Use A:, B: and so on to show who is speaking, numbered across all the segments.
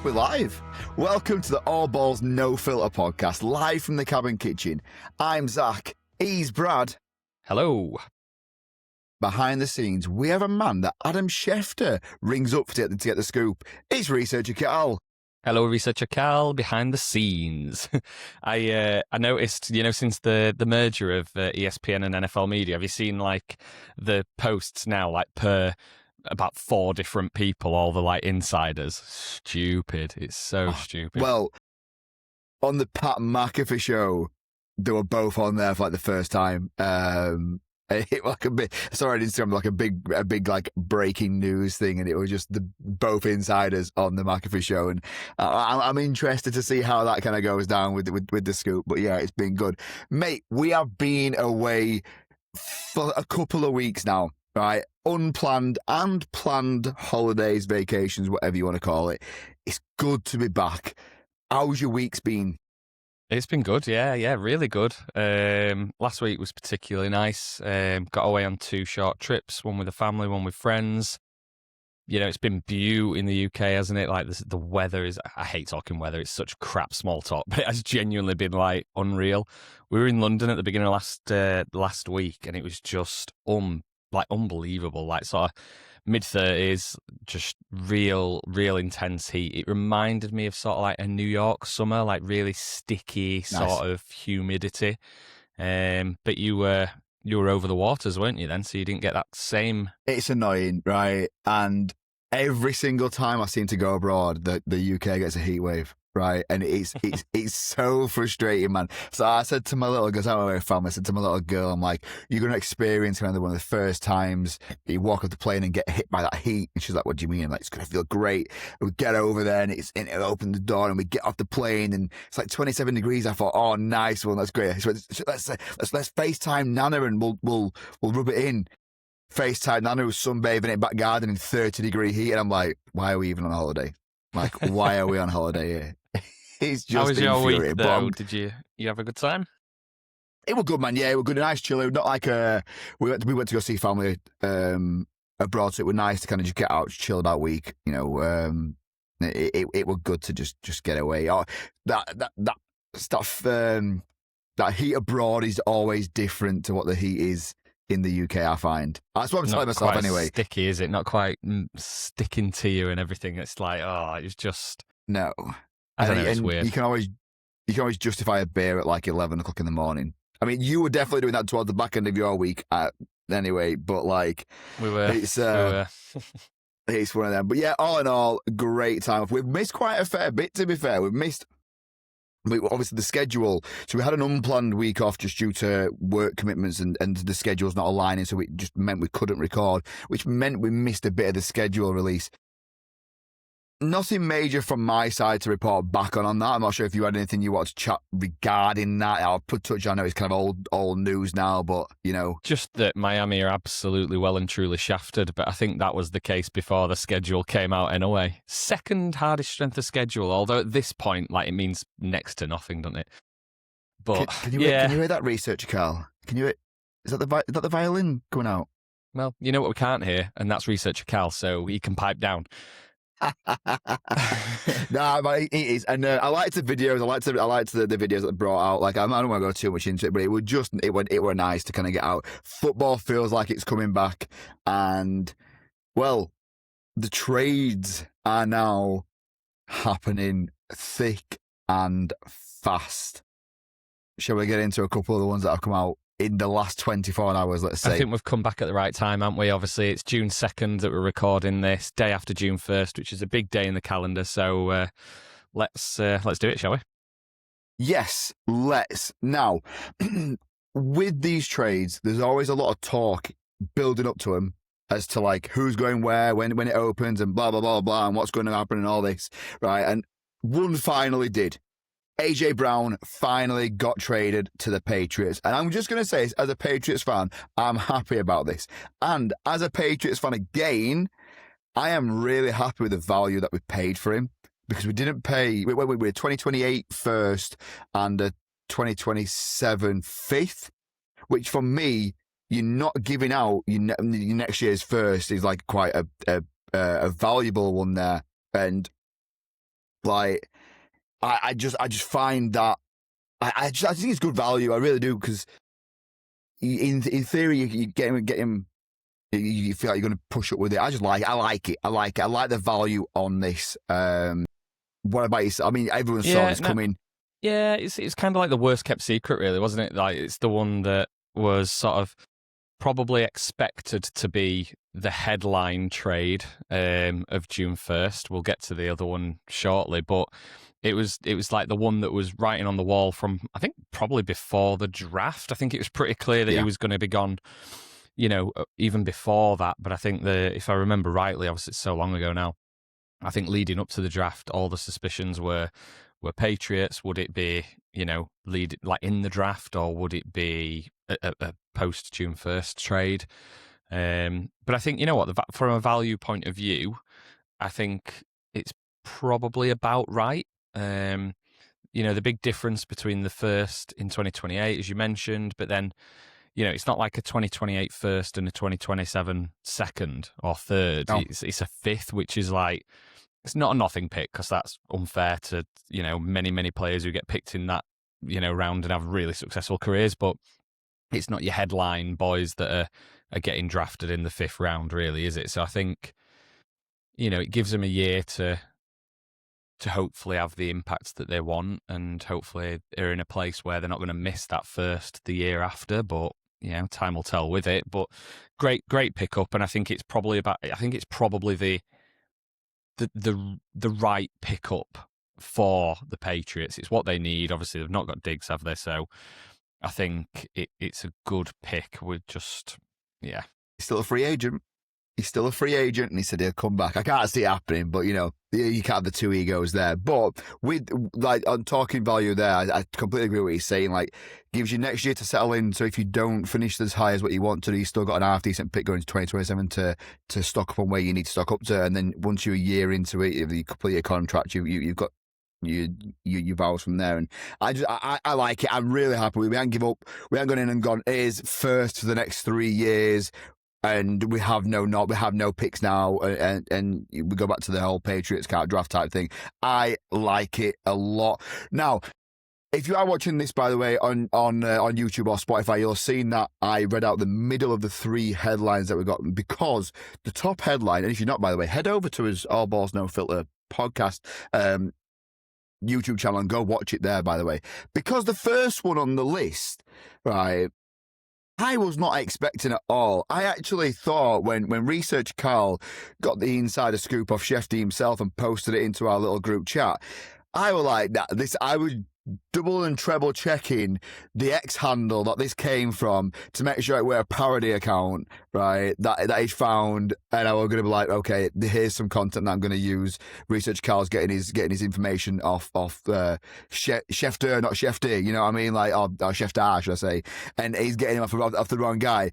A: we're live. Welcome to the All Balls No Filter podcast, live from the cabin kitchen. I'm Zach. He's Brad.
B: Hello.
A: Behind the scenes, we have a man that Adam Schefter rings up to get the scoop. It's researcher Cal.
B: Hello, researcher Cal, behind the scenes. I noticed, since the merger of ESPN and NFL Media, have you seen, the posts now, per about 4 different people, all the, insiders? Stupid. It's so stupid.
A: Well, on the Pat McAfee show, they were both on there for, the first time. It hit sorry, Instagram, a big breaking news thing, and it was just both insiders on the McAfee show, and I'm interested to see how that kind of goes down with the scoop. But yeah, it's been good, mate. We have been away for a couple of weeks now, right? Unplanned and planned holidays, vacations, whatever you want to call it. It's good to be back. How's your week's been?
B: It's been good, yeah, really good. Last week was particularly nice. Got away on 2 short trips, one with the family, one with friends. It's been in the UK, hasn't it? The weather is, I hate talking weather, it's such crap small talk, but it has genuinely been unreal. We were in London at the beginning of last week, and it was just unbelievable, sort of mid-30s, just real intense heat. It reminded me of sort of a New York summer, really sticky sort of humidity. But you were over the waters, weren't you then? So you didn't get that same.
A: It's annoying, right? And every single time I seem to go abroad, the UK gets a heat wave, right? And it's so frustrating, man. So I said to my little girl, I said to my little girl, I'm like, you're going to experience kind of one of the first times you walk off the plane and get hit by that heat. And she's like, what do you mean? I'm like, it's going to feel great. And we get over there and it opened the door and we get off the plane and it's 27 degrees. I thought, oh, nice one. That's great. So let's FaceTime Nana and we'll rub it in. FaceTime Nana was sunbathing in back garden in 30-degree heat. And I'm like, why are we even on holiday? Why are we on holiday here? It's just
B: How was your week, though?
A: But
B: Did you have a good time?
A: It was good, man. Yeah, it was good. A nice chill. Not we went to go see family abroad, so it was nice to kind of just get out, chill about week. It was good to just get away. Oh, that stuff. That heat abroad is always different to what the heat is in the UK, I find. That's what I'm telling myself anyway.
B: Sticky, is it? Not quite sticking to you and everything. It's it's just
A: no.
B: I don't know. It's weird.
A: You can always justify a beer at 11 o'clock in the morning. I mean, you were definitely doing that towards the back end of your week, anyway. But
B: we were.
A: It's one of them. But yeah, all in all, great time. We've missed quite a fair bit. To be fair, obviously the schedule. So we had an unplanned week off just due to work commitments and the schedule's not aligning. So it just meant we couldn't record, which meant we missed a bit of the schedule release. Nothing major from my side to report back on that. I'm not sure if you had anything you want to chat regarding that. I'll touch on it. It's kind of old news now, but
B: just that Miami are absolutely well and truly shafted. But I think that was the case before the schedule came out anyway. Second hardest strength of schedule, although at this point, it means next to nothing, doesn't it? But
A: can you hear that, researcher Carl? Can you? Is that the violin coming out?
B: Well, you know what we can't hear, and that's researcher Cal, so he can pipe down.
A: Nah, but it is, and I liked the videos. I liked the videos that they brought out. I don't want to go too much into it, but it were nice to kind of get out. Football feels like it's coming back, and well, the trades are now happening thick and fast. Shall we get into a couple of the ones that have come out in the last 24 hours, let's say?
B: I think we've come back at the right time, haven't we? Obviously, it's June 2nd that we're recording this, day after June 1st, which is a big day in the calendar. So let's do it, shall we?
A: Yes, let's. Now, with these trades, there's always a lot of talk building up to them as to who's going where, when it opens, and blah, blah, blah, blah, and what's going to happen and all this, right? And one finally did. AJ Brown finally got traded to the Patriots. And I'm just going to say, as a Patriots fan, I'm happy about this. And as a Patriots fan again, I am really happy with the value that we paid for him, because we didn't pay, we're 2028 first and a 2027 fifth, which for me, you're not giving out your next year's first is quite a valuable one there. And Like, I just find that I think it's good value. I really do, because in theory you get him. You feel like you're going to push up with it. I like it. I like the value on this. What about you? I mean, everyone saw this coming.
B: Yeah, it's kind of like the worst kept secret, really, wasn't it? Like, it's the one that was sort of probably expected to be the headline trade of June 1st. We'll get to the other one shortly, but it was like the one that was writing on the wall from, I think, probably before the draft. I think it was pretty clear that he was going to be gone, even before that. But I think if I remember rightly, obviously it's so long ago now, I think leading up to the draft, all the suspicions were Patriots. Would it be, lead like in the draft, or would it be a post June 1st trade? But I think, from a value point of view, I think it's probably about right. The big difference between the first in 2028, as you mentioned, but then, it's not like a 2028 first and a 2027 second or third. No. It's a fifth, which is like, it's not a nothing pick, because that's unfair to, many, many players who get picked in that, round and have really successful careers. But it's not your headline boys that are getting drafted in the fifth round, really, is it? So I think, it gives them a year to hopefully have the impact that they want, and hopefully they're in a place where they're not going to miss that first the year after. But time will tell with it. But great pickup, and I think it's probably the right pickup for the Patriots. It's what they need. Obviously, they've not got Diggs, have they? So I think it's a good pick. We're just,
A: He's still a free agent. And he said he'll come back. I can't see it happening, but, you can't have the two egos there. But with, like, on talking value there, I completely agree with what he's saying. Like, gives you next year to settle in. So if you don't finish as high as what you want to, you've still got an half-decent pick going to 2027 to stock up on where you need to stock up to. And then once you're a year into it, if you complete your contract, you've got your vows from there. And I like it. I'm really happy. We haven't give up. We haven't gone in and gone, here's first for the next 3 years. And we have no picks now, and we go back to the whole Patriots can't draft type thing. I like it a lot. Now, if you are watching this, by the way, on YouTube or Spotify, you'll have seen that I read out the middle of the three headlines that we got, because the top headline, and if you're not, by the way, head over to his All Balls No Filter podcast YouTube channel and go watch it there, by the way, because the first one on the list, right, I was not expecting at all. I actually thought when Research Carl got the insider scoop off Shefty himself and posted it into our little group chat, I was like, I was double and treble checking the X handle that this came from to make sure it were a parody account, right? That is found, and I was going to be like, okay, here's some content that I'm going to use. Research Carl's getting his information off Schefter, not Shefty, you know what I mean? Like, or Schefter, should I say? And he's getting him off the wrong guy.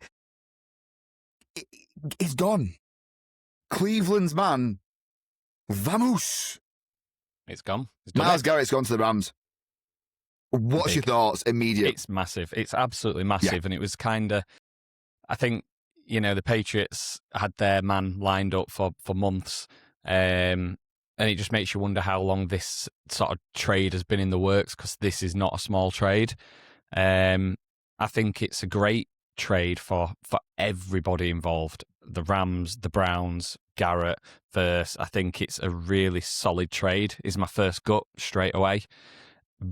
A: It's gone. Cleveland's man, vamos.
B: It's gone.
A: Myles Garrett's gone to the Rams. What's your thoughts immediately?
B: It's massive. It's absolutely massive. Yeah. And it was kind of, I think, the Patriots had their man lined up for months. And it just makes you wonder how long this sort of trade has been in the works, because this is not a small trade. I think it's a great trade for everybody involved. The Rams, the Browns, Garrett, Verse. I think it's a really solid trade, is my first gut straight away.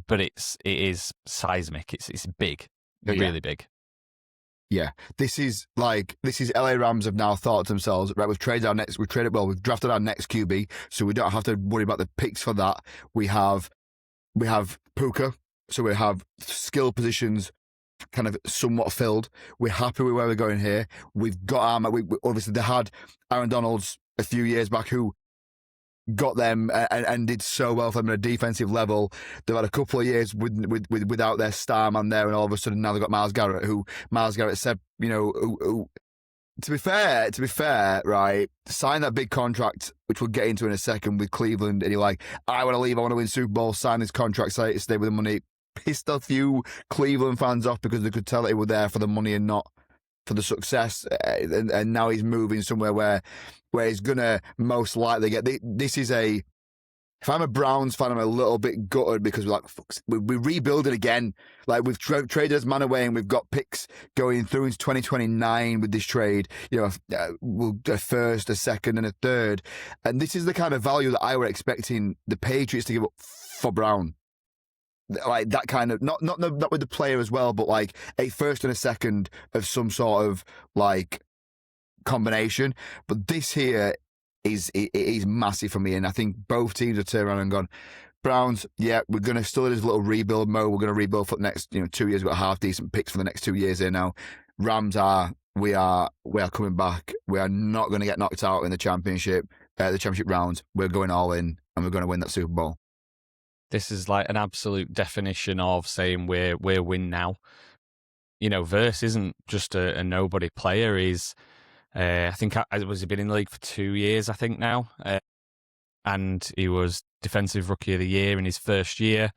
B: But it is seismic. It's big, really big.
A: Yeah, this is LA Rams have now thought to themselves, right, we've drafted our next QB, so we don't have to worry about the picks for that. We have Puka, so we have skill positions kind of somewhat filled. We're happy with where we're going here. We've got obviously they had Aaron Donalds a few years back who got them and did so well for them at a defensive level. They've had a couple of years without their star man there, and all of a sudden now they've got Myles Garrett, who Myles Garrett said, who, to be fair, right, sign that big contract, which we'll get into in a second, with Cleveland, and you're like, I want to leave, I want to win Super Bowl, sign this contract, stay with the money. Pissed a few Cleveland fans off because they could tell that he was there for the money and not for the success, and now he's moving somewhere where he's gonna most likely get. This is a if I'm a Browns fan, I'm a little bit gutted because we're like, we're rebuilding again. Like we've traded his man away and we've got picks going through into 2029 with this trade. We'll a first, a second, and a third. And this is the kind of value that I were expecting the Patriots to give up for Brown. Like that kind of not with the player as well, but like a first and a second of some sort of like combination. But this here is massive for me, and I think both teams have turned around and gone, Browns, yeah, we're going to still in this little rebuild mode. We're going to rebuild for the next 2 years. We've got half decent picks for the next 2 years here now. Rams we are coming back. We are not going to get knocked out in the championship round. We're going all in, and we're going to win that Super Bowl.
B: This is like an absolute definition of saying we're win now. Verse isn't just a nobody player. He's I think he's been in the league for 2 years, I think now, and he was Defensive Rookie of the Year in his first year.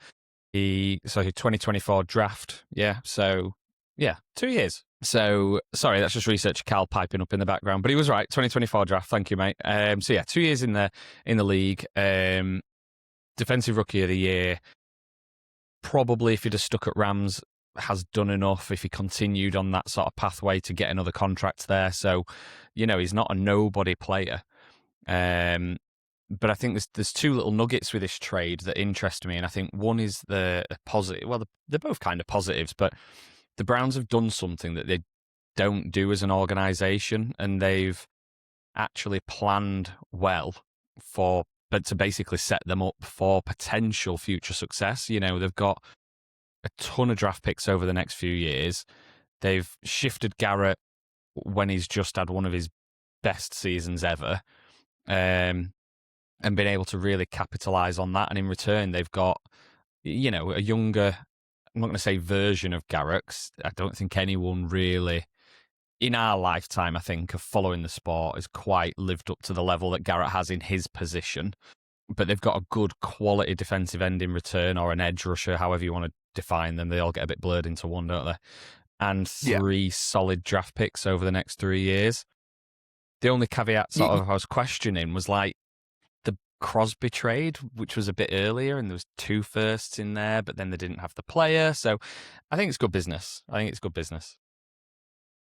B: His 2024 draft, 2 years. So sorry, that's just research Cal piping up in the background, but he was right. 2024 draft, thank you, mate. 2 years in the league, Defensive Rookie of the Year. Probably, if he'd have stuck at Rams, has done enough if he continued on that sort of pathway to get another contract there. So, he's not a nobody player. But I think there's two little nuggets with this trade that interest me, and I think one is the positive. Well, they're both kind of positives, but the Browns have done something that they don't do as an organisation, and they've actually planned well but to basically set them up for potential future success. They've got a ton of draft picks over the next few years. They've shifted Garrett when he's just had one of his best seasons ever, and been able to really capitalise on that. And in return, they've got, a younger, I'm not going to say version of Garrett, 'cause I don't think anyone really, in our lifetime, I think, of following the sport, has quite lived up to the level that Garrett has in his position. But they've got a good quality defensive end in return, or an edge rusher, however you want to define them. They all get a bit blurred into one, don't they? And 3 solid draft picks over the next 3 years. The only caveat I was questioning was like the Crosby trade, which was a bit earlier, and there was 2 firsts in there, but then they didn't have the player. So I think it's good business.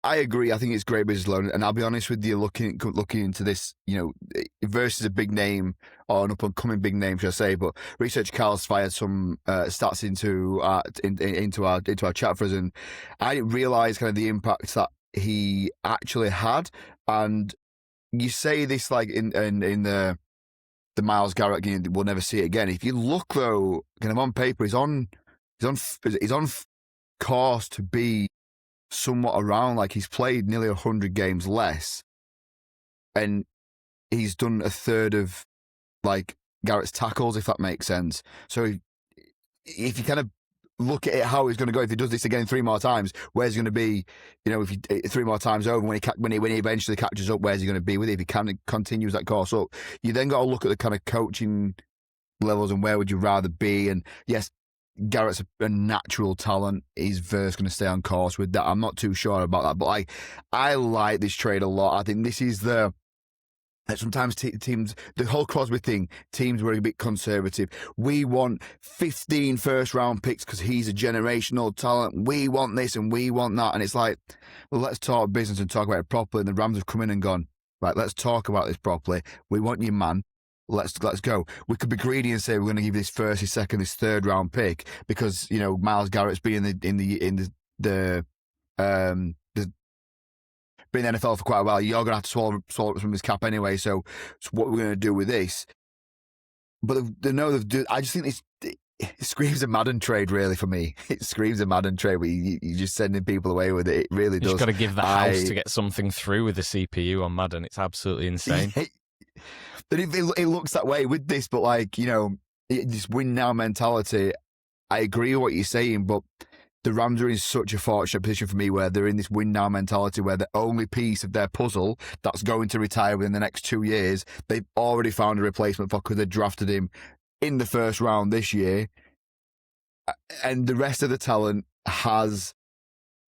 A: I agree. I think it's great business loan, and I'll be honest with you. Looking into this, versus a big name or an up and coming big name, should I say? But Research Carl's fired some stats into our chat for us, and I didn't realize kind of the impact that he actually had. And you say this like in the Myles Garrett game, we'll never see it again. If you look though, kind of on paper, he's on course to be somewhat around, like he's played nearly 100 games less, and he's done a third of like Garrett's tackles, if that makes sense. So if you kind of look at it, how he's going to go, if he does this again 3 more times, where's he going to be? If he 3 more times over, when he eventually catches up, where's he going to be with it? If he continues that course up, you then got to look at the kind of coaching levels and where would you rather be. And yes, Garrett's a natural talent. Is Verse going to stay on course with that? I'm not too sure about that, but I like this trade a lot. I think this is sometimes teams, the whole Crosby thing, teams were a bit conservative. We want 15 first-round picks because he's a generational talent. We want this and we want that. And it's like, well, let's talk business and talk about it properly. And the Rams have come in and gone, right, let's talk about this properly. We want your man. Let's go. We could be greedy and say we're going to give this first, his second, his third round pick because Myles Garrett's been in the been in the NFL for quite a while. You're going to have to swallow up from his cap anyway. So what we're going to do with this? But I just think it screams a Madden trade, really, for me. It screams a Madden trade where you're just sending people away with it. It really does.
B: You've got to give the house to get something through with the CPU on Madden. It's absolutely insane.
A: But it looks that way with this, but this win now mentality, I agree with what you're saying, but the Rams are in such a fortunate position for me where they're in this win now mentality where the only piece of their puzzle that's going to retire within the next 2 years, they've already found a replacement for because they drafted him in the first round this year. And the rest of the talent has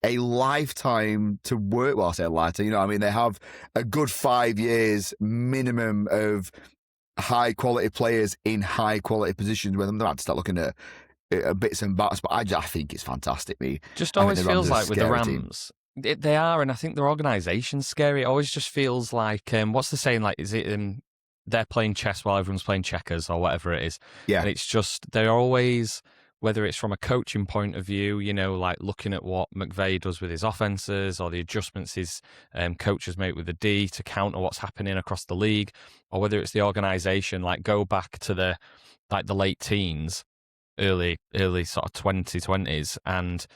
A: a lifetime to work. Well, I say a lifetime, they have a good 5 years minimum of high quality players in high quality positions where they're had to start looking at bits and bats. But I think it's fantastic.
B: Just
A: I think
B: always
A: the Rams
B: feels
A: are a
B: like with the
A: scary team.
B: Rams, they are, and I think their organisation's scary. It always just feels like, what's the saying? Like, is it they're playing chess while everyone's playing checkers or whatever it is?
A: Yeah.
B: And it's just, they're always, whether it's from a coaching point of view, like looking at what McVay does with his offenses or the adjustments his coaches make with the D to counter what's happening across the league, or whether it's the organisation, like go back to the late teens, early sort of 2020s, and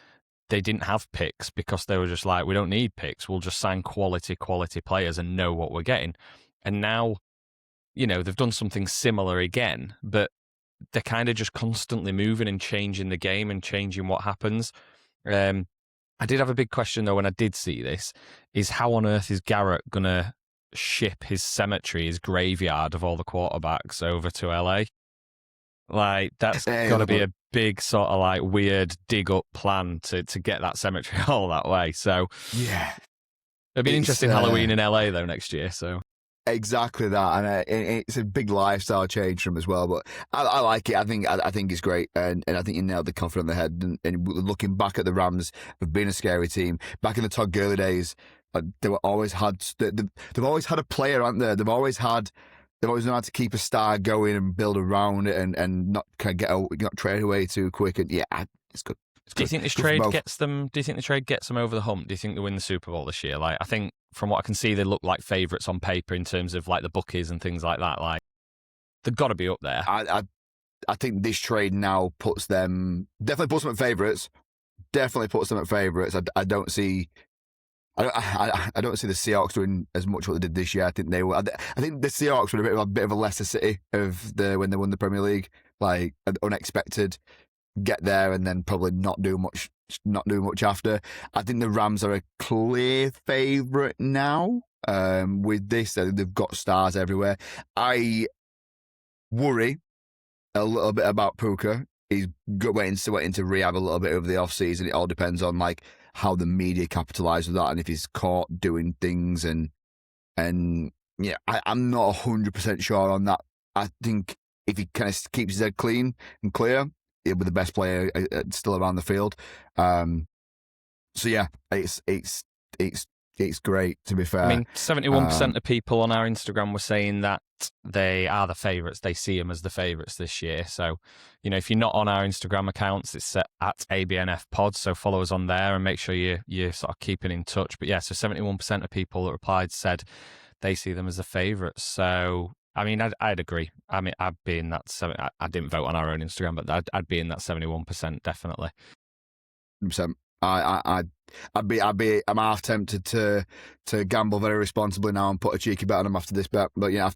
B: they didn't have picks because they were just like, we don't need picks. We'll just sign quality players and know what we're getting. And now, they've done something similar again, but they're kind of just constantly moving and changing the game and changing what happens. I did have a big question, though, when I did see this, is how on earth is Garrett going to ship his cemetery, his graveyard of all the quarterbacks over to LA? Like, that's got to be a big sort of like weird dig up plan to get that cemetery all that way. So
A: yeah,
B: it'll be an interesting Halloween in LA though next year. So
A: exactly that, and it's a big lifestyle change for him as well. But I like it. I think it's great, and I think you nailed the coffin on the head. And looking back at the Rams of being a scary team back in the Todd Gurley days, they've always had a player, aren't they? They've always known how to keep a star going and build around it, and not kind of not trade away too quick. And yeah, it's good.
B: Do you think this trade gets them? Do you think the trade gets them over the hump? Do you think they win the Super Bowl this year? Like, I think from what I can see, they look like favourites on paper in terms of like the bookies and things like that. Like, they've got to be up there.
A: I think this trade now definitely puts them at favourites. Definitely puts them at favourites. I don't see the Seahawks doing as much what they did this year. I think they were. I think the Seahawks were a bit of a Leicester City when they won the Premier League, like unexpected, get there and then probably not do much after. I think the Rams are a clear favourite now. With this, they've got stars everywhere. I worry a little bit about Puka. He's waiting to rehab a little bit over the off season. It all depends on like how the media capitalise with that, and if he's caught doing things, and yeah, I'm not 100% sure on that. I think if he kind of keeps his head clean and clear, he'll be the best player still around the field. So yeah, it's great, to be fair.
B: I mean, 71% of people on our Instagram were saying that they are the favourites. They see them as the favourites this year. So, if you're not on our Instagram accounts, it's at ABNF Pod. So follow us on there and make sure you're sort of keeping in touch. But yeah, so 71% of people that replied said they see them as the favourites. So, I mean, I'd agree. I mean, I'd be in that I didn't vote on our own Instagram, but I'd be in that 71% definitely.
A: 100%. I'm half tempted to gamble very responsibly now and put a cheeky bet on them after this bet. But yeah,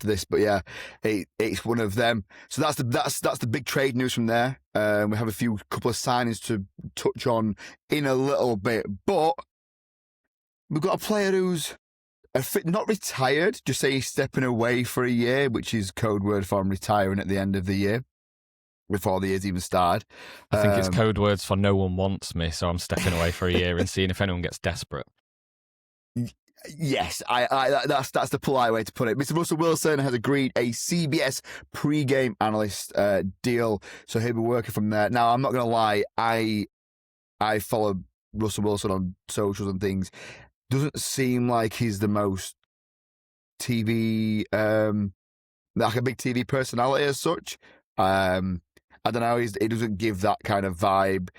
A: it's one of them. So that's the big trade news from there. We have a couple of signings to touch on in a little bit, but we've got a player who's not retired, just say he's stepping away for a year, which is code word for him retiring at the end of the year, before the year's even started.
B: I think it's code words for no one wants me, so I'm stepping away for a year and seeing if anyone gets desperate.
A: Yes, that's the polite way to put it. Mr. Russell Wilson has agreed a CBS pre-game analyst deal, so he'll be working from there. Now, I'm not going to lie, I follow Russell Wilson on socials and things. Doesn't seem like he's the most TV, like a big TV personality as such. I don't know. He doesn't give that kind of vibe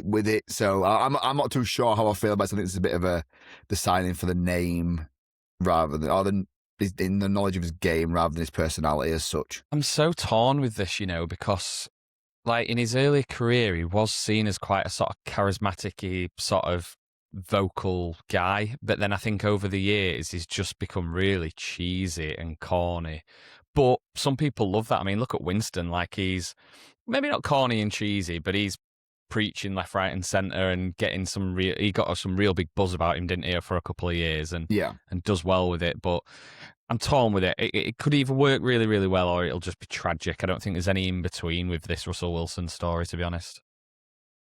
A: with it. So I'm not too sure how I feel about it. I think it's a bit of the signing for the name rather than in the knowledge of his game rather than his personality as such.
B: I'm so torn with this, because like in his early career, he was seen as quite a sort of charismatic-y sort of vocal guy. But then I think over the years, he's just become really cheesy and corny. But some people love that. I mean, look at Winston. Like, he's maybe not corny and cheesy, but he's preaching left, right, and centre and getting he got some real big buzz about him, didn't he, for a couple of years, and does well with it. But I'm torn with it. It could either work really, really well, or it'll just be tragic. I don't think there's any in between with this Russell Wilson story, to be honest.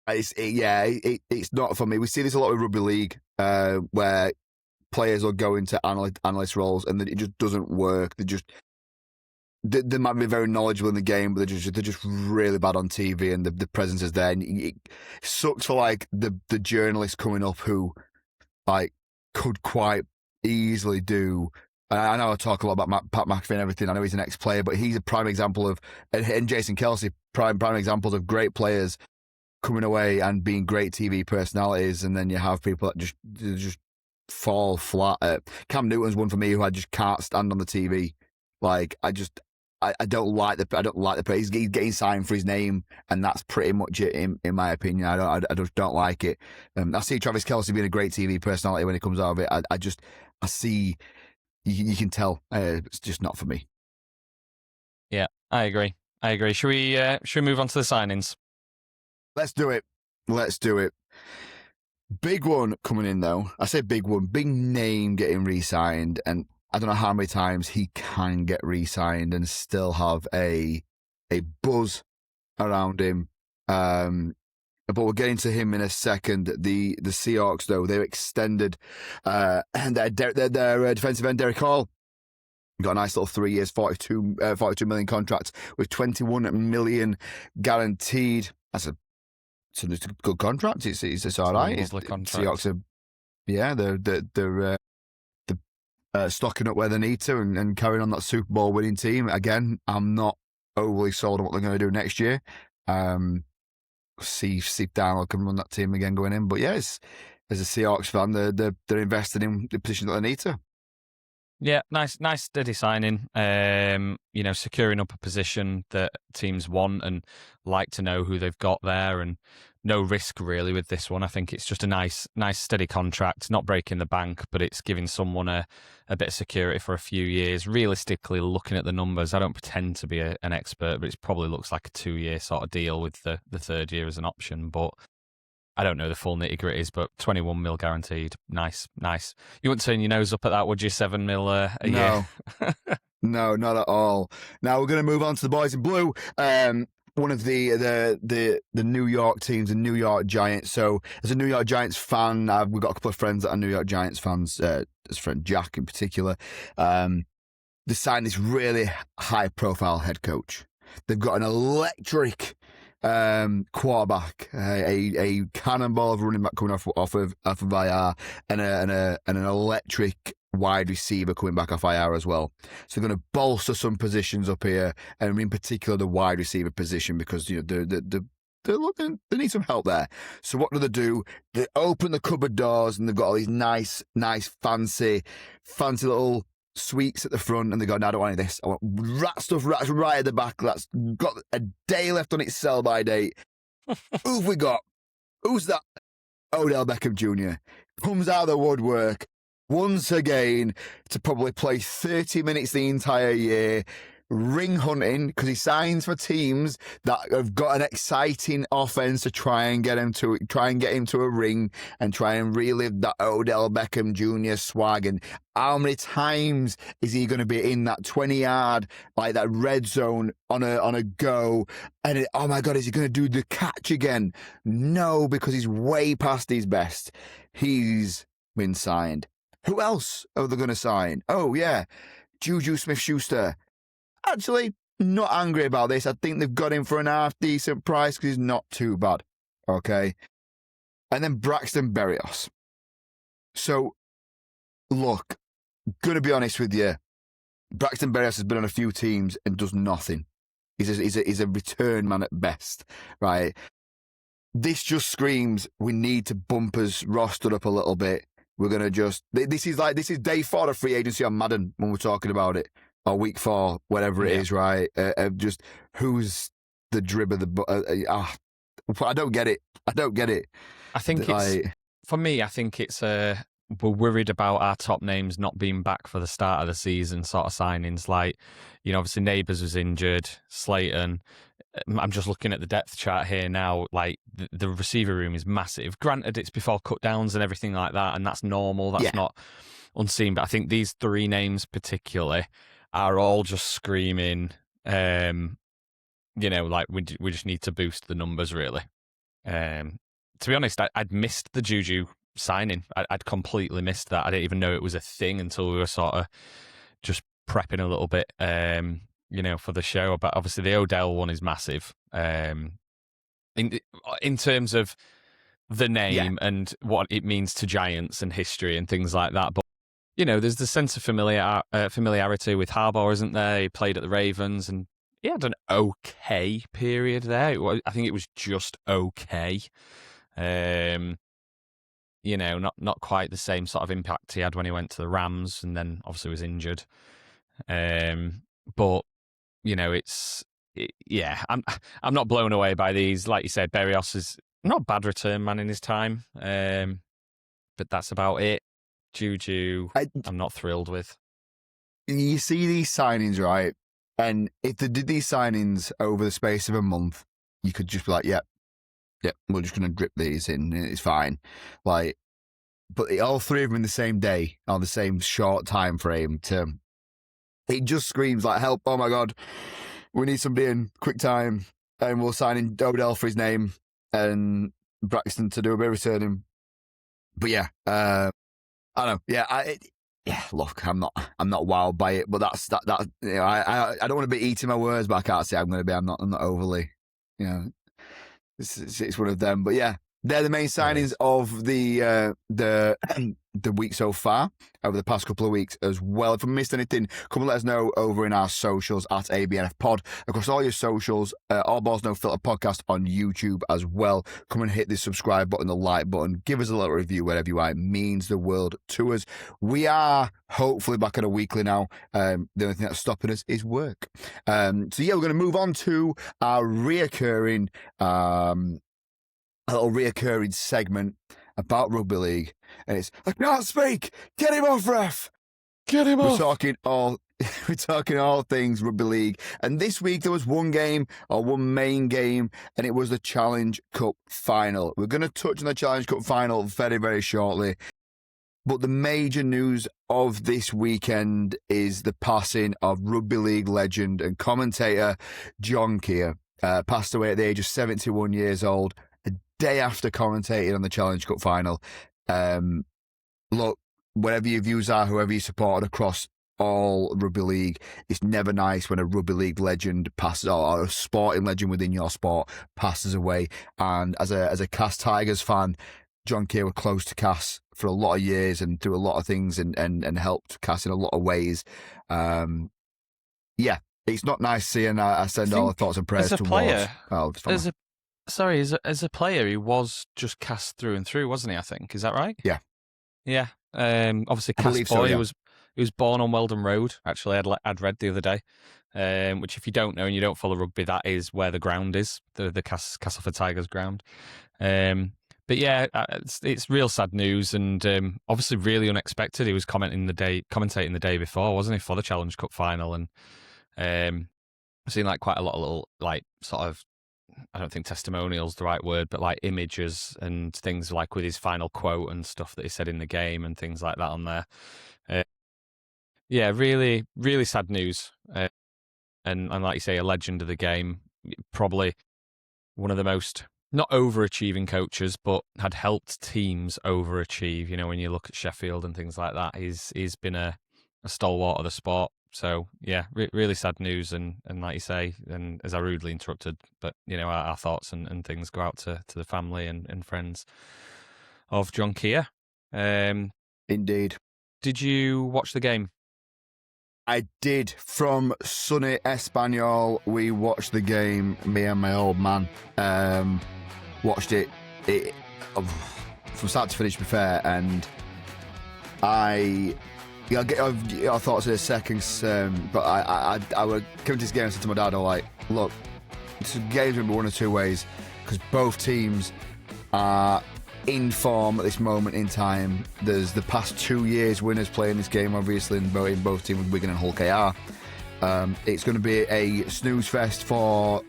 A: It's not for me. We see this a lot with rugby league, where players will go into analyst roles and it just doesn't work. they might be very knowledgeable in the game, but they're just really bad on TV, and the presence is there. And it sucks for like the journalists coming up who like could quite easily do. I know I talk a lot about Pat McAfee and everything. I know he's an ex-player, but he's a prime example of, and Jason Kelsey, prime examples of great players coming away and being great TV personalities, and then you have people that just fall flat. Cam Newton's one for me who I just can't stand on the TV. Like I don't like the play. He's getting signed for his name, and that's pretty much it in my opinion. I just don't like it. I see Travis Kelce being a great TV personality when he comes out of it. I see you can tell it's just not for me.
B: Yeah, I agree. Should we move on to the signings?
A: Let's do it. Big one coming in though. I say big one, big name getting re-signed, and I don't know how many times he can get re-signed and still have a buzz around him. But we'll get into him in a second. The Seahawks, though, they've extended their defensive end, Derek Hall. Got a nice little 3 years, 42 million contract with 21 million guaranteed. It's a good contract. It's all right. Seahawks are, they're stocking up where they need to and carrying on that Super Bowl winning team. Again, I'm not overly sold on what they're going to do next year. See if Darnold can run that team again going in. But yes, as a Seahawks fan, they're invested in the position that they need to.
B: Yeah, nice steady signing. Securing up a position that teams want and like to know who they've got there, and no risk really with this one. I think it's just a nice steady contract, not breaking the bank, but it's giving someone a bit of security for a few years. Realistically, looking at the numbers, I don't pretend to be an expert, but it probably looks like a 2-year sort of deal with the third year as an option. But I don't know the full nitty gritties, but 21 mil guaranteed. Nice. You wouldn't turn your nose up at that, would you? 7 mil a year?
A: No, not at all. Now we're going to move on to the boys in blue. One of the New York teams, the New York Giants. So as a New York Giants fan, we've got a couple of friends that are New York Giants fans. His friend Jack in particular. They signed this really high-profile head coach. They've got an electric quarterback, a cannonball of running back coming off of IR, and an electric wide receiver coming back off IR as well. So they're going to bolster some positions up here, and in particular the wide receiver position, because they need some help there. So what do? They open the cupboard doors, and they've got all these nice fancy little sweets at the front, and they go, no, I don't want any of this. I want rat stuff right at the back that's got a day left on its sell-by date. Who have we got? Who's that? Odell Beckham Jr. comes out of the woodwork once again to probably play 30 minutes the entire year, ring hunting, because he signs for teams that have got an exciting offense to try and get him to a ring and try and relive that Odell Beckham Jr. swag. And how many times is he going to be in that 20-yard, like that red zone on a go? And oh my God, is he going to do the catch again? No, because he's way past his best. He's been signed. Who else are they going to sign? Oh yeah, Juju Smith-Schuster. Actually, not angry about this. I think they've got him for an half-decent price because he's not too bad. Okay? And then Braxton Berrios. So, look, going to be honest with you, Braxton Berrios has been on a few teams and does nothing. He's a return man at best, right? This just screams we need to bump his roster up a little bit. We're going to just... This is day 4 of free agency on Madden when we're talking about it. Or week 4, whatever it is, right? Just it's the drib of the... I don't get it.
B: I think for me, I think it's we're worried about our top names not being back for the start of the season sort of signings. Like, obviously Neighbours was injured, Slayton. I'm just looking at the depth chart here now. Like, the receiver room is massive. Granted, it's before cut downs and everything like that, and that's normal. That's not unseen. But I think these 3 names particularly are all just screaming, like we just need to boost the numbers, really. To be honest, I'd missed the Juju signing. I'd completely missed that. I didn't even know it was a thing until we were sort of just prepping a little bit for the show. But obviously the Odell one is massive. In terms of the name and what it means to Giants and history and things like that. But, there's the sense of familiarity with Harbaugh, isn't there? He played at the Ravens and he had an okay period there. I think it was just okay. Not quite the same sort of impact he had when he went to the Rams and then obviously was injured. But, I'm not blown away by these. Like you said, Berrios is not a bad return man in his time, but that's about it. Juju, I'm not thrilled with.
A: You see these signings, right? And if they did these signings over the space of a month, you could just be like, yep, we're just going to drip these in, and it's fine. But all three of them in the same day, on the same short time frame, it just screams like, help, oh my God, we need somebody in, quick time, and we'll sign in Odell for his name, and Braxton to do a bit of returning. But I don't know. Look, I'm not wowed by it, but that's that. I don't want to be eating my words, but I can't say I'm going to be. I'm not overly, It's one of them, but they're the main signings of the week so far over the past couple of weeks as well. If I missed anything, come and let us know over in our socials at ABNF Pod across all your socials. All Balls No Filter podcast on YouTube as well. Come and hit the subscribe button, the like button. Give us a little review wherever you are. It means the world to us. We are hopefully back on a weekly now. The only thing that's stopping us is work. We're going to move on to our reoccurring a little reoccurring segment about rugby league, and it's I can't speak. Get him off, ref.
B: Get him off.
A: We're talking all things rugby league, and this week there was one main game, and it was the Challenge Cup final. We're going to touch on the Challenge Cup final very, very shortly, but the major news of this weekend is the passing of rugby league legend and commentator John Keir. Passed away at the age of 71 years old. Day after commentating on the Challenge Cup final. Look, whatever your views are, whoever you supported across all rugby league, it's never nice when a rugby league legend passes, or a sporting legend within your sport passes away. And as a Cass Tigers fan, John Keir was close to Cass for a lot of years and through a lot of things and helped Cass in a lot of ways. It's not nice seeing. I send all the thoughts and prayers towards.
B: As a player, he was just Cass through and through, wasn't he? I think, is that right?
A: Yeah.
B: Obviously, Cass Boy he was born on Weldon Road. Actually, I'd read the other day, which if you don't know and you don't follow rugby, that is where the ground is, the Castleford Tigers ground. It's real sad news, and obviously really unexpected. He was commentating the day before, wasn't he, for the Challenge Cup final, and I've seen quite a lot of little sort of. I don't think testimonial's the right word, but images and things with his final quote and stuff that he said in the game and things like that on there. Really, really sad news. And like you say, a legend of the game, probably one of the most, not overachieving coaches, but had helped teams overachieve. When you look at Sheffield and things like that, he's been a stalwart of the sport. So, really sad news, and like you say, and as I rudely interrupted, but, our thoughts and things go out to the family and friends of John Keir.
A: Indeed.
B: Did you watch the game?
A: I did. From sunny Espanol, we watched the game, me and my old man. Watched it from start to finish, to be fair, and I'll get your thoughts in a second, but I would come to this game and say to my dad, look, this game's going to be one of two ways, because both teams are in form at this moment in time. There's the past 2 years winners playing this game, obviously, in both teams, Wigan and Hull KR. It's going to be a snooze fest for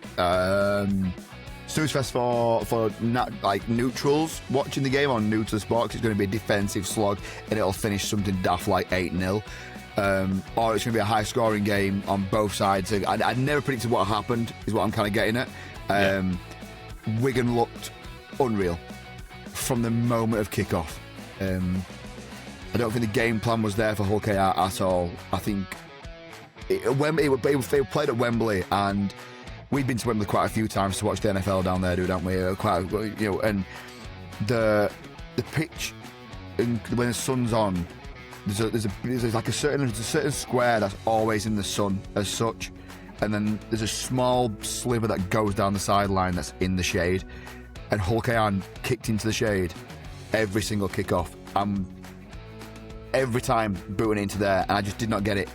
A: neutrals watching the game, or new to the sport, because it's going to be a defensive slog and it'll finish something daft 8-0, or it's going to be a high scoring game on both sides. I never predicted what happened, is what I'm kind of getting at. Wigan looked unreal from the moment of kickoff. I don't think the game plan was there for Hull KR at all. I think They played at Wembley, and we've been to Wembley quite a few times to watch the NFL down there, haven't we? And the pitch, and when the sun's on, there's like a certain square that's always in the sun as such, and then there's a small sliver that goes down the sideline that's in the shade, and Hull KR kicked into the shade every single kickoff. Every time booting into there, and I just did not get it.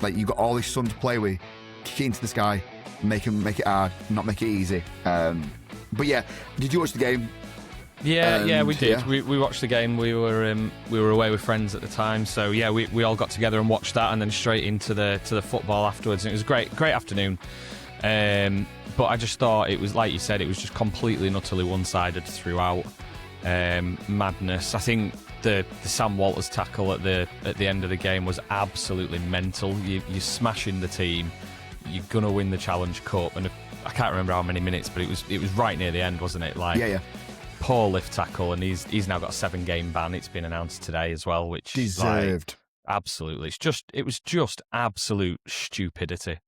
A: Like, you got all this sun to play with, kick it into the sky, make it hard, not make it easy. But yeah, did you watch the game?
B: Yeah, we did.
A: Yeah.
B: We watched the game. We were away with friends at the time, so yeah, we all got together and watched that, and then straight into the football afterwards. And it was a great afternoon. But I just thought it was, like you said, it was just completely and utterly one-sided throughout. Madness. I think the Sam Walters tackle at the end of the game was absolutely mental. You're smashing the team. You're gonna win the Challenge Cup, and I can't remember how many minutes, but it was right near the end, wasn't it? Like,
A: Yeah.
B: poor lift tackle, and he's now got a 7-game ban. It's been announced today as well, which
A: Deserved.
B: Absolutely. It was just absolute stupidity.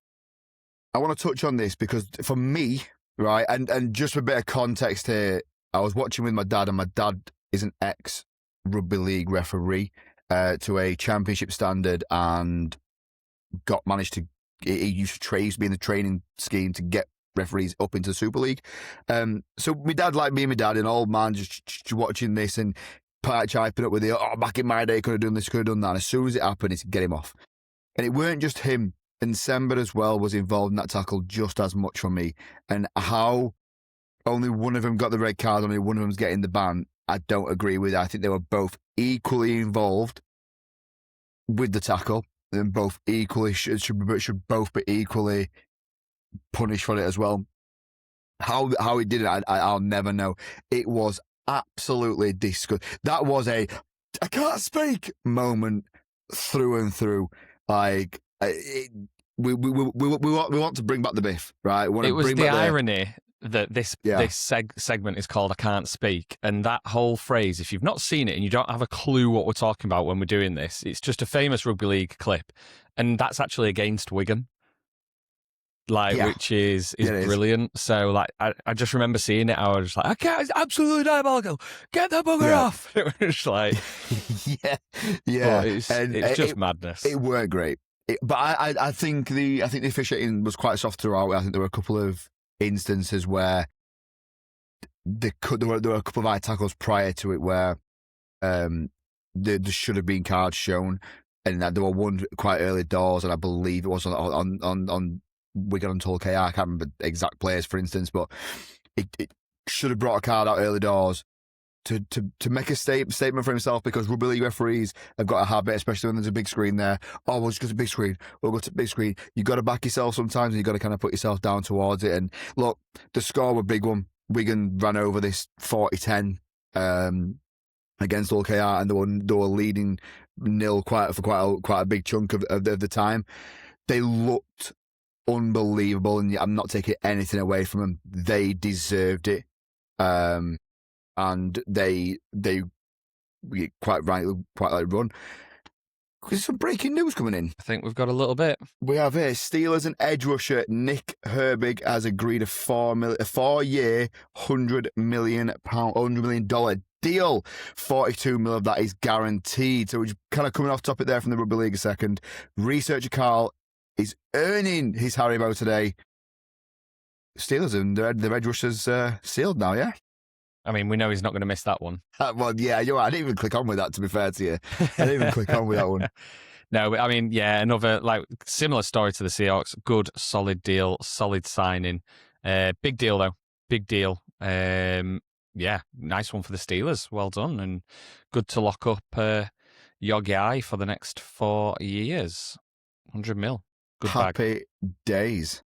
A: I want to touch on this because for me, right, and just for a bit of context here, I was watching with my dad, and my dad is an ex-rugby league referee to a championship standard, and he used to be in the training scheme to get referees up into the Super League. So my dad, like me and my dad, an old man, just watching this and chiping up with back in my day, could have done this, could have done that. And as soon as it happened, it's get him off. And it weren't just him. And Sember as well was involved in that tackle just as much for me. And how only one of them got the red card, only one of them's getting the ban, I don't agree with. I think they were both equally involved with the tackle, and both equally should both be equally punished for it as well. How he did it, I'll never know. It was absolutely disgusting. That was a I can't speak moment through and through. Like, we want to bring back the biff, right?
B: It was the irony that this segment is called I Can't Speak, and that whole phrase, if you've not seen it and you don't have a clue what we're talking about when we're doing this, it's just a famous rugby league clip, and that's actually against Wigan. Which is brilliant. So, I just remember seeing it. I was just like, I can't, it's absolutely diabolical. Get that bugger off. It was like,
A: yeah.
B: It's just madness.
A: It weren't great, but I think the officiating was quite soft throughout. I think there were a couple of instances where there were a couple of eye tackles prior to it where there should have been cards shown, and there were one quite early doors, and I believe it was on Wigan and Hull KR. I can't remember exact players, for instance, but it should have brought a card out early doors to make a statement for himself, because rugby league referees have got a habit, especially when there's a big screen there. Oh, we'll just go to big screen. We'll go to big screen. You've got to back yourself sometimes, and you've got to kind of put yourself down towards it. And look, the score was a big one. Wigan ran over this 40-10 against Hull KR, and they were leading 0 for quite a big chunk of the time. They looked unbelievable, and I'm not taking anything away from them. They deserved it, and they quite run. There's some breaking news coming in.
B: I think we've got a little bit.
A: We have here Steelers and edge rusher Nick Herbig has agreed a 4-year, $100 million deal. 42 mil of that is guaranteed. So we're kind of coming off topic there from the rugby league a second. Researcher Carl is earning his Haribo today. Steelers and the edge rushers sealed now, yeah?
B: I mean, we know he's not going to miss that one.
A: Well, yeah, you're right. I didn't even click on with that, to be fair to you. I didn't even click on with that one.
B: No, I mean, yeah, another similar story to the Seahawks. Good, solid deal, solid signing. Big deal, though. Big deal. Yeah, nice one for the Steelers. Well done. And good to lock up your guy for the next 4 years. 100 mil. Good
A: Happy
B: bag.
A: Days.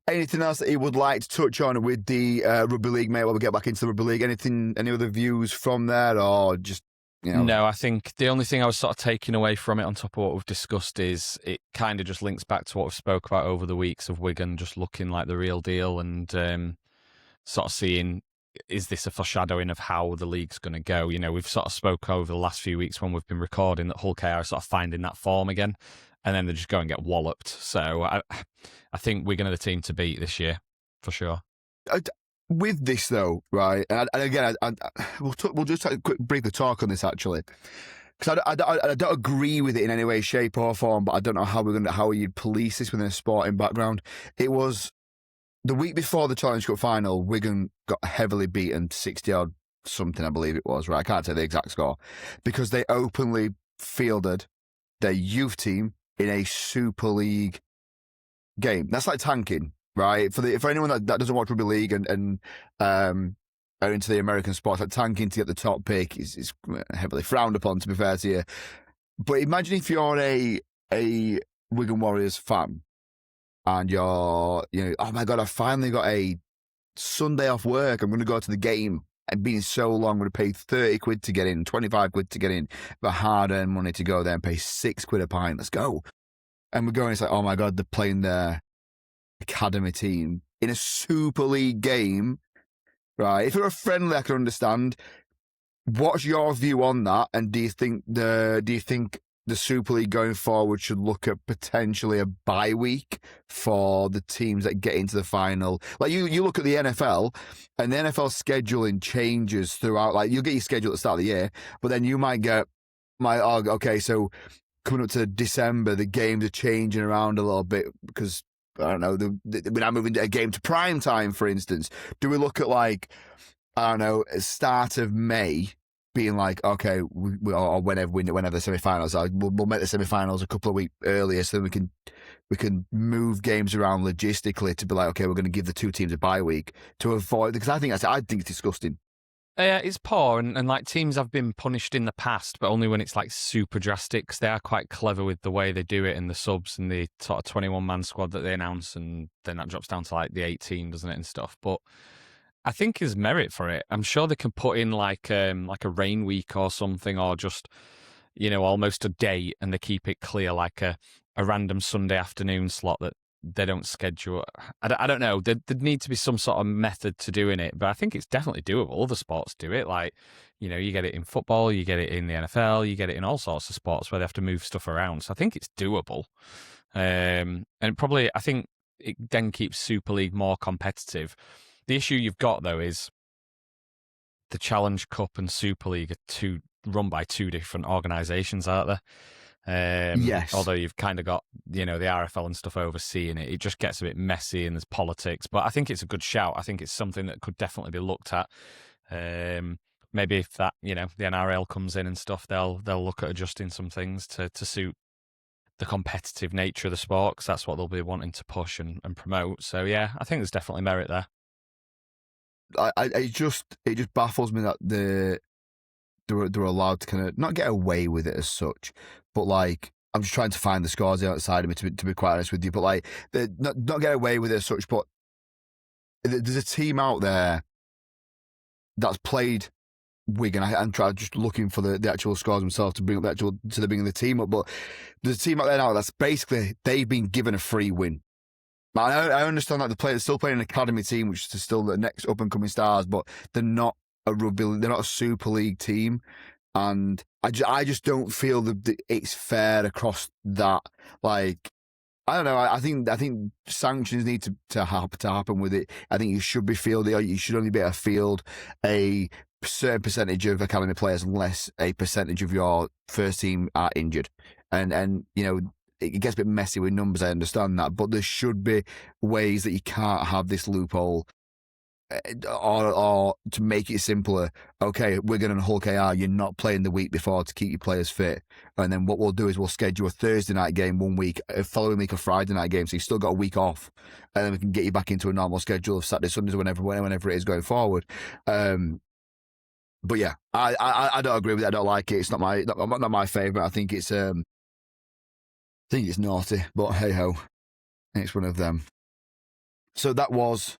A: Anything else that you would like to touch on with the rugby league, mate, while we get back into the rugby league? Any other views from there, or just, you know?
B: No, I think the only thing I was sort of taking away from it on top of what we've discussed is it kind of just links back to what we've spoke about over the weeks of Wigan just looking like the real deal, and sort of seeing, is this a foreshadowing of how the league's going to go? You know, we've sort of spoke over the last few weeks when we've been recording that Hull KR are sort of finding that form again. and then they just go and get walloped. So I think Wigan are the team to beat this year, for sure.
A: With this though, right, and again, we'll just take a quick briefly talk on this actually, because I don't agree with it in any way, shape or form, but I don't know how you'd police this within a sporting background. It was the week before the Challenge Cup final. Wigan got heavily beaten, 60-odd something, I believe it was. Right, I can't tell the exact score, because they openly fielded their youth team in a Super League game. That's like tanking. Right, for anyone that doesn't watch rugby league and are into the American sports, like tanking to get the top pick is heavily frowned upon, to be fair to you. But imagine if you're a Wigan Warriors fan and you're, oh my God, I finally got a Sunday off work. I'm going to go to the game. And being so long, I'm going to pay 30 quid to get in, 25 quid to get in, but hard-earned money to go there and pay 6 quid a pint. Let's go. And we're going, it's like, oh my God, they're playing their academy team in a Super League game, right? If you're a friendly, I can understand. What's your view on that? And do you think the Super League going forward should look at potentially a bye week for the teams that get into the final? Like you look at the NFL, and the NFL scheduling changes throughout. Like you'll get your schedule at the start of the year, but then you might get okay, so coming up to December, the games are changing around a little bit because, I don't know, we're now moving a game to prime time, for instance. Do we look at, like, I don't know, start of May being like, okay, or whenever the semi-finals are, we'll make the semi-finals a couple of weeks earlier so then we can move games around logistically to be like, okay, we're going to give the two teams a bye week to avoid, because I think it's disgusting.
B: Yeah, it's poor, and like teams have been punished in the past, but only when it's like super drastic. 'Cause they are quite clever with the way they do it and the subs and the sort of 21-man squad that they announce, and then that drops down to like the 18, doesn't it, and stuff. But I think there's merit for it. I'm sure they can put in like a rain week or something, or just almost a date, and they keep it clear, like a random Sunday afternoon slot that they don't schedule. I don't know. There'd need to be some sort of method to doing it, but I think it's definitely doable. Other sports do it. Like, you get it in football, you get it in the NFL, you get it in all sorts of sports where they have to move stuff around. So I think it's doable. And probably, I think it then keeps Super League more competitive. The issue you've got, though, is the Challenge Cup and Super League are run by two different organisations, aren't they?
A: Yes.
B: Although you've kind of got, the RFL and stuff overseeing it, it just gets a bit messy and there's politics. But I think it's a good shout. I think it's something that could definitely be looked at. Maybe if that, the NRL comes in and stuff, they'll look at adjusting some things to suit the competitive nature of the sport, because that's what they'll be wanting to push and promote. So yeah, I think there's definitely merit there.
A: It just baffles me that they're allowed to kind of not get away with it as such, but like, I'm just trying to find the scores outside of me to be quite honest with you, but like, they not get away with it as such. But there's a team out there that's played Wigan. I'm trying just looking for the actual scores themselves to bring up bringing the team up. But there's a team out there now that's basically, they've been given a free win. I understand that they're still playing an academy team, which is still the next up and coming stars, but they're not they're not a Super League team, and I just don't feel that it's fair across that. Like, I don't know. I think sanctions need to happen with it. I think you should be fielded. You should only be able to field a certain percentage of academy players unless a percentage of your first team are injured, and it gets a bit messy with numbers, I understand that, but there should be ways that you can't have this loophole, or to make it simpler. Okay, Wigan and Hull KR, you're not playing the week before to keep your players fit, and then what we'll do is we'll schedule a Thursday night game one week, a following week a Friday night game, so you've still got a week off, and then we can get you back into a normal schedule of Saturday, Sundays, whenever it is going forward. But yeah, I don't agree with it. I don't like it. It's not my favourite. I think it's naughty, but hey ho, it's one of them. So that was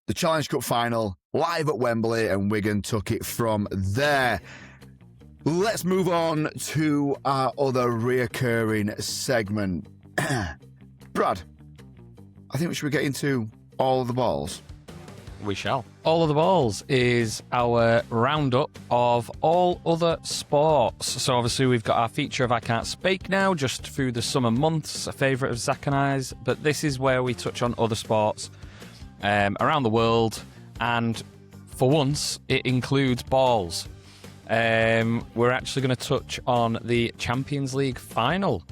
A: the Challenge Cup final live at Wembley, and Wigan took it from there. Let's move on to our other reoccurring segment. Brad, I think we should get into all of the balls.
B: We shall. All of the Balls is our roundup of all other sports. So obviously we've got our feature of I Can't Speyk now, just through the summer months, a favourite of Zach and I's. But this is where we touch on other sports around the world, and for once, it includes balls. We're actually going to touch on the Champions League final,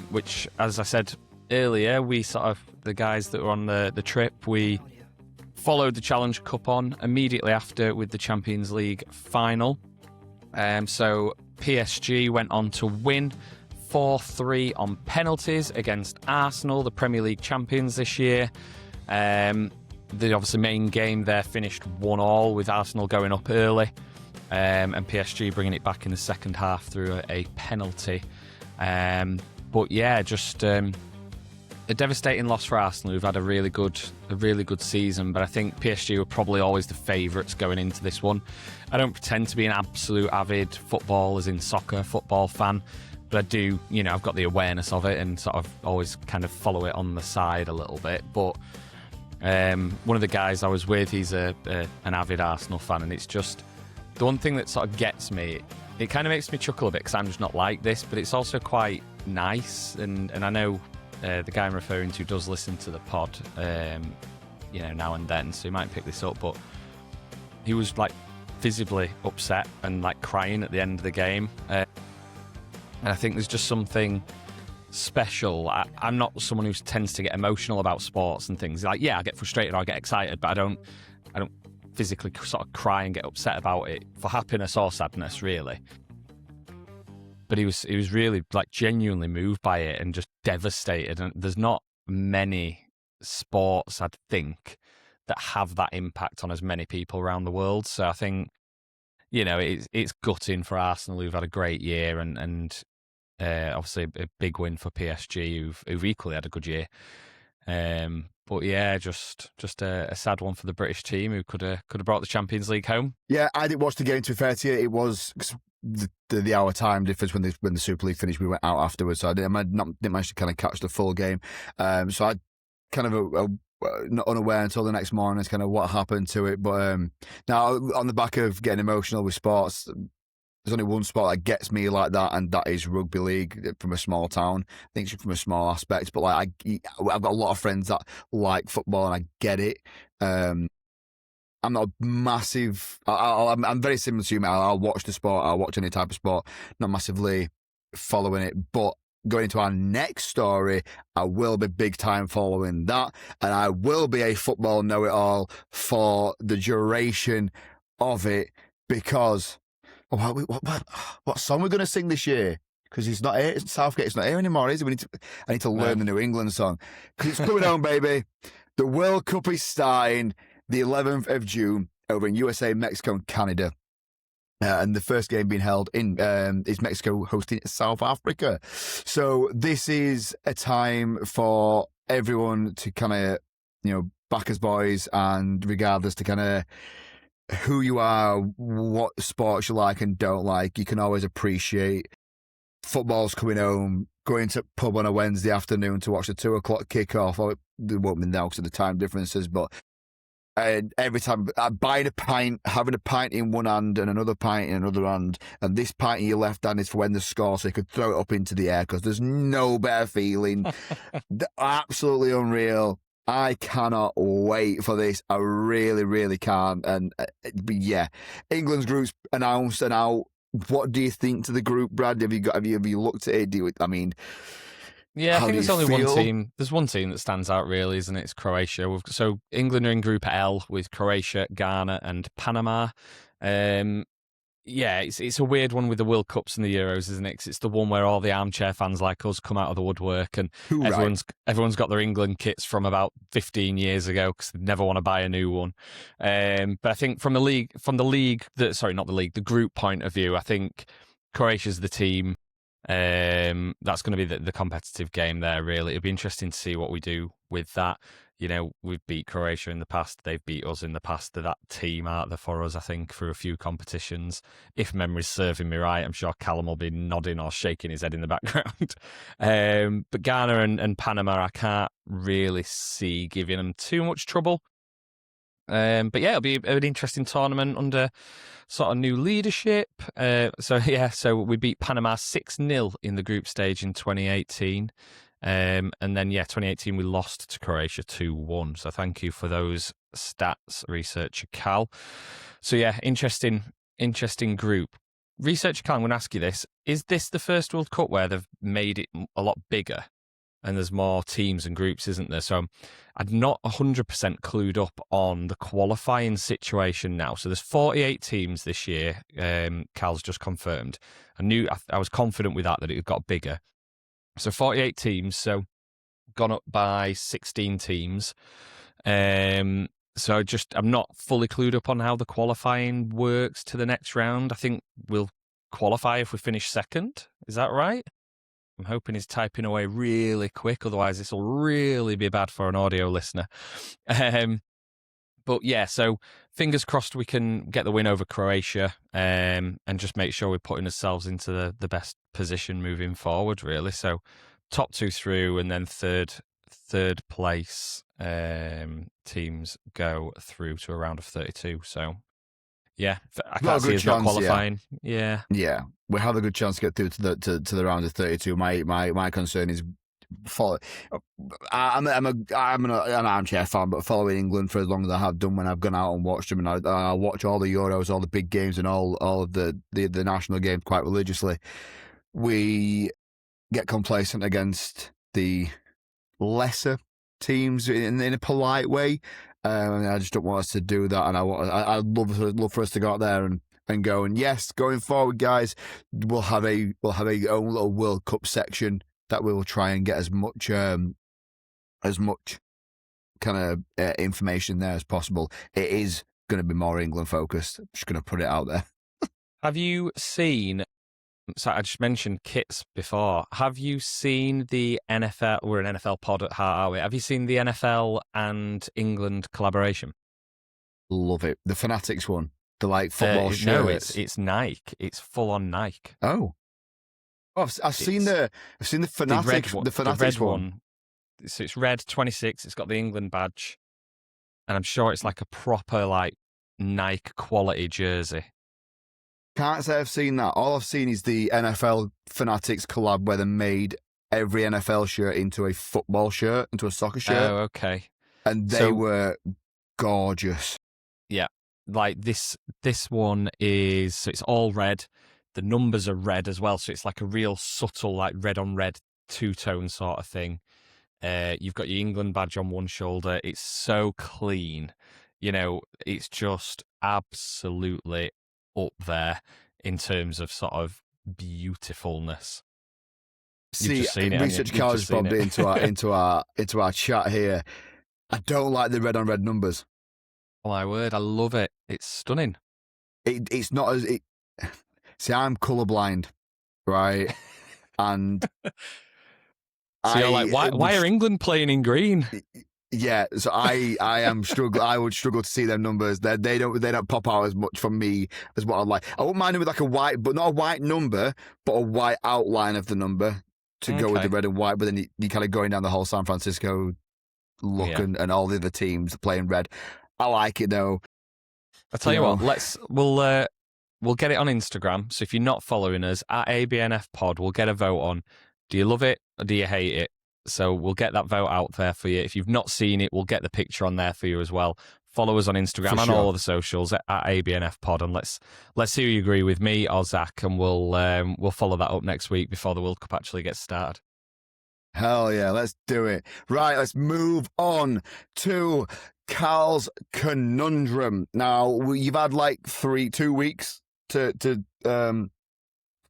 B: which, as I said earlier, the guys that were on the trip, we followed the Challenge Cup on immediately after with the Champions League final. So PSG went on to win 4-3 on penalties against Arsenal, the Premier League champions this year. The obviously main game there finished 1-1 with Arsenal going up early, and PSG bringing it back in the second half through a penalty. But yeah, just a devastating loss for Arsenal, who've had a really good season. But I think PSG were probably always the favourites going into this one. I don't pretend to be an absolute avid football, as in soccer, football fan, but I do, I've got the awareness of it and sort of always kind of follow it on the side a little bit. But one of the guys I was with, he's an avid Arsenal fan, and it's just the one thing that sort of gets me. It kind of makes me chuckle a bit because I'm just not like this, but it's also quite nice. And I know the guy I'm referring to does listen to the pod, now and then, so he might pick this up. But he was like visibly upset and like crying at the end of the game. And I think there's just something special. I'm not someone who tends to get emotional about sports and things. Like, yeah, I get frustrated or I get excited, but I don't physically sort of cry and get upset about it for happiness or sadness, really. But he was really like genuinely moved by it and just devastated. And there's not many sports, I'd think, that have that impact on as many people around the world. So I think, it's gutting for Arsenal, who've had a great year, and obviously a big win for PSG, who've equally had a good year. But yeah, just a sad one for the British team, who could have brought the Champions League home.
A: Yeah, I didn't watch the game, to be fair to you. It was the hour time difference when the Super League finished. We went out afterwards, so I didn't manage to kind of catch the full game. So I kind of not unaware until the next morning as kind of what happened to it. But now, on the back of getting emotional with sports, there's only one sport that gets me like that, and that is rugby league from a small town. I think it's from a small aspect, but like I've got a lot of friends that like football, and I get it. I'm not a massive. I'm very similar to you, mate. I'll watch the sport. I'll watch any type of sport. Not massively following it, but going into our next story, I will be big time following that, and I will be a football know-it-all for the duration of it, because what song we're going to sing this year? Because he's not here. Southgate's not here anymore, is he? I need to learn the New England song, because it's coming home, baby. The World Cup is starting the 11th of June over in USA, Mexico, and Canada. And the first game being held in is Mexico hosting South Africa. So this is a time for everyone to kind of, back as boys, and regardless to kind of who you are, what sports you like and don't like, you can always appreciate football's coming home, going to pub on a Wednesday afternoon to watch the 2:00 kickoff. Or there won't be now because of the time differences, but every time buying a pint, having a pint in one hand and another pint in another hand, and this pint in your left hand is for when they score, so you could throw it up into the air, because there's no better feeling. Absolutely unreal. I cannot wait for this. I really, really can't. And yeah, England's group's announced and out. What do you think to the group, Brad? Have you looked at it?
B: Yeah, I think there's only one team. There's one team that stands out, really, isn't it? It's Croatia. So England are in Group L with Croatia, Ghana, and Panama. Yeah, it's a weird one with the World Cups and the Euros, isn't it? 'Cause it's the one where all the armchair fans like us come out of the woodwork, and everyone's got their England kits from about 15 years ago because they never want to buy a new one. But I think from the group point of view, I think Croatia's the team. That's going to be the competitive game there, really. It'll be interesting to see what we do with that. We've beat Croatia in the past. They've beat us in the past. They're that team out there for us, I think, through a few competitions. If memory's serving me right, I'm sure Callum will be nodding or shaking his head in the background. But Ghana and Panama, I can't really see giving them too much trouble. But yeah, it'll be an interesting tournament under sort of new leadership. So we beat Panama 6-0 in the group stage in 2018. And then, 2018, we lost to Croatia 2-1. So thank you for those stats, researcher Cal. So yeah, interesting group. Researcher Cal, I'm going to ask you this. Is this the first World Cup where they've made it a lot bigger and there's more teams and groups, isn't there? So I'm not 100% clued up on the qualifying situation now. So there's 48 teams this year. Cal's just confirmed. I was confident with that it got bigger. So 48 teams, so gone up by 16 teams. I'm not fully clued up on how the qualifying works to the next round. I think we'll qualify if we finish second. Is that right? I'm hoping he's typing away really quick, otherwise this will really be bad for an audio listener. But yeah, so fingers crossed we can get the win over Croatia and just make sure we're putting ourselves into the best position moving forward, really. So top 2 through, and then third place teams go through to a round of 32. So yeah, I can't see us not qualifying. Yeah,
A: we have a good chance to get through to the round of 32. My concern is I'm an armchair fan, but following England for as long as I have done when I've gone out and watched them, and I watch all the Euros, all the big games, and all of the national games quite religiously. We get complacent against the lesser teams in a polite way. I just don't want us to do that, and I'd love for us to go out there and go, and yes, going forward, guys, we'll have a own little World Cup section that we will try and get as much kind of information there as possible. It is going to be more England focused. I'm just going to put it out there.
B: Have you seen? So I just mentioned kits before. Have you seen the NFL? We're an NFL pod at heart, are we? Have you seen the NFL and England collaboration?
A: Love it. The Fanatics one, the football shirts.
B: No, it's Nike. It's full on Nike.
A: Oh, I've seen the Fanatics. The Fanatics one.
B: So it's red 26. It's got the England badge, and I'm sure it's like a proper Nike quality jersey.
A: Can't say I've seen that. All I've seen is the NFL Fanatics collab where they made every NFL shirt into a football shirt, into a soccer shirt.
B: Oh, okay.
A: And they were gorgeous.
B: Yeah. This one is, so it's all red. The numbers are red as well. So it's like a real subtle, red on red two-tone sort of thing. You've got your England badge on one shoulder. It's so clean. It's just absolutely up there in terms of sort of beautifulness.
A: See, research Carl's bobbed into our chat here. I don't like the red on red numbers.
B: Oh my word, I love it. It's stunning.
A: It's not as it. See, I'm colourblind, right? And
B: so you're like, why are England playing in green?
A: Yeah, so I am struggle. I would struggle to see them numbers. They don't pop out as much from me as what I'd like. I wouldn't mind them with a white, but not a white number, but a white outline of the number to go with the red and white. But then you kind of going down the whole San Francisco look and all the other teams playing red. I like it though.
B: I'll tell you what. We'll get it on Instagram. So if you're not following us at ABNF Pod, we'll get a vote on. Do you love it or do you hate it? So we'll get that vote out there for you. If you've not seen it, we'll get the picture on there for you as well. Follow us on Instagram and all of the socials at ABNF Pod, and let's see who you agree with, me or Zach, and we'll follow that up next week before the World Cup actually gets started.
A: Hell yeah, let's do it. Right, let's move on to Cal's Conundrum. Now you've had 2 weeks to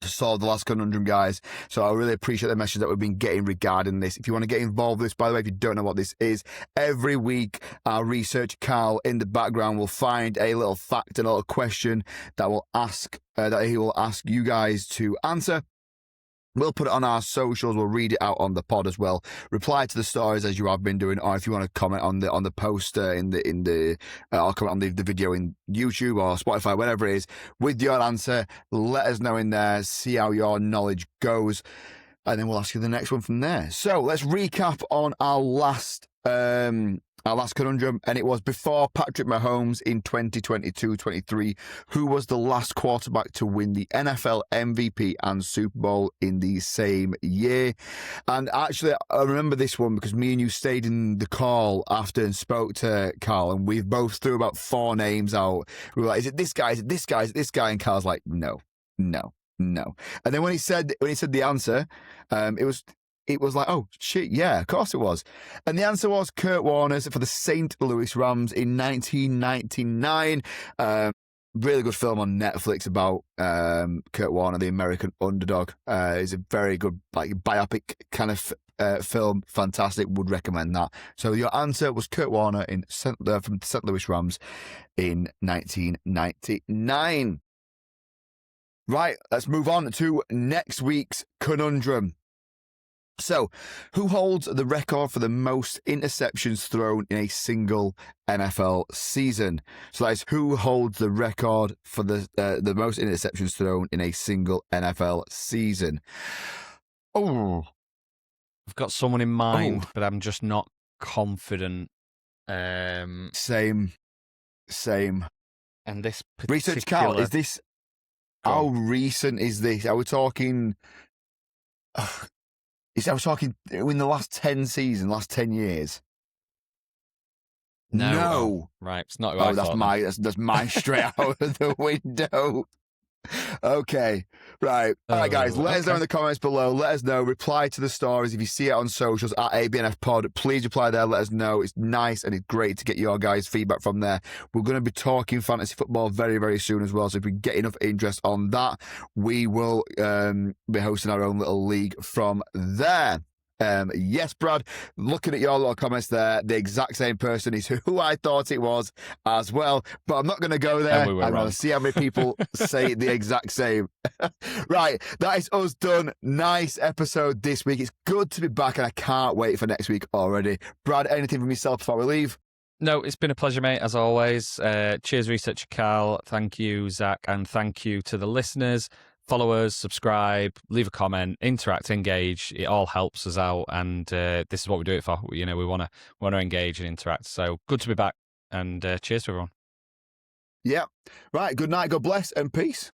A: solve the last conundrum, guys. So I really appreciate the message that we've been getting regarding this. If you want to get involved with this, by the way, if you don't know what this is, every week our research Cal in the background will find a little fact and a little question that he will ask you guys to answer. We'll put it on our socials. We'll read it out on the pod as well. Reply to the stories as you have been doing, or if you want to comment on the post I'll comment on the video in YouTube or Spotify, whatever it is, with your answer. Let us know in there. See how your knowledge goes, and then we'll ask you the next one from there. So let's recap on our last our last conundrum, and it was before Patrick Mahomes in 2022-23, who was the last quarterback to win the NFL MVP and Super Bowl in the same year. And actually, I remember this one because me and you stayed in the call after and spoke to Carl, and we both threw about 4 names out. We were like, is it this guy? Is it this guy? Is it this guy? And Carl's like, no. And then when he said the answer, it was like, oh, shit, yeah, of course it was. And the answer was Kurt Warner's for the St. Louis Rams in 1999. Really good film on Netflix about Kurt Warner, the American underdog. It's a very good biopic kind of film. Fantastic. Would recommend that. So your answer was Kurt Warner from the St. Louis Rams in 1999. Right, let's move on to next week's conundrum. So, who holds the record for the most interceptions thrown in a single NFL season? So that is who holds the record for the most interceptions thrown in a single NFL season. Oh,
B: I've got someone in mind, but I'm just not confident.
A: Same.
B: And this particular...
A: Research, Carl, is this... How recent is this? Are we talking... I was talking in the last 10 seasons, last 10 years. No.
B: Right, it's not who I thought.
A: That's mine straight out of the window. Okay, right. All right, guys, let us know in the comments below. Let us know. Reply to the stories. If you see it on socials at ABNF Pod, please reply there. Let us know. It's nice and it's great to get your guys' feedback from there. We're going to be talking fantasy football very, very soon as well. So if we get enough interest on that, we will be hosting our own little league from there. Yes, Brad, looking at your little comments there, the exact same person is who I thought it was as well, but I'm not going to go there. I'm going to see how many people say the exact same. Right, that is us done. Nice episode this week. It's good to be back, and I can't wait for next week already. Brad, anything from yourself before we leave?
B: No, it's been a pleasure, mate, as always. Cheers, Researcher Carl. Thank you, Zach, and thank you to the listeners. Follow us, subscribe, leave a comment, interact, engage. It all helps us out, and this is what we do it for. We want to engage and interact. So good to be back, and cheers to everyone.
A: Yeah. Right. Good night. God bless, and peace.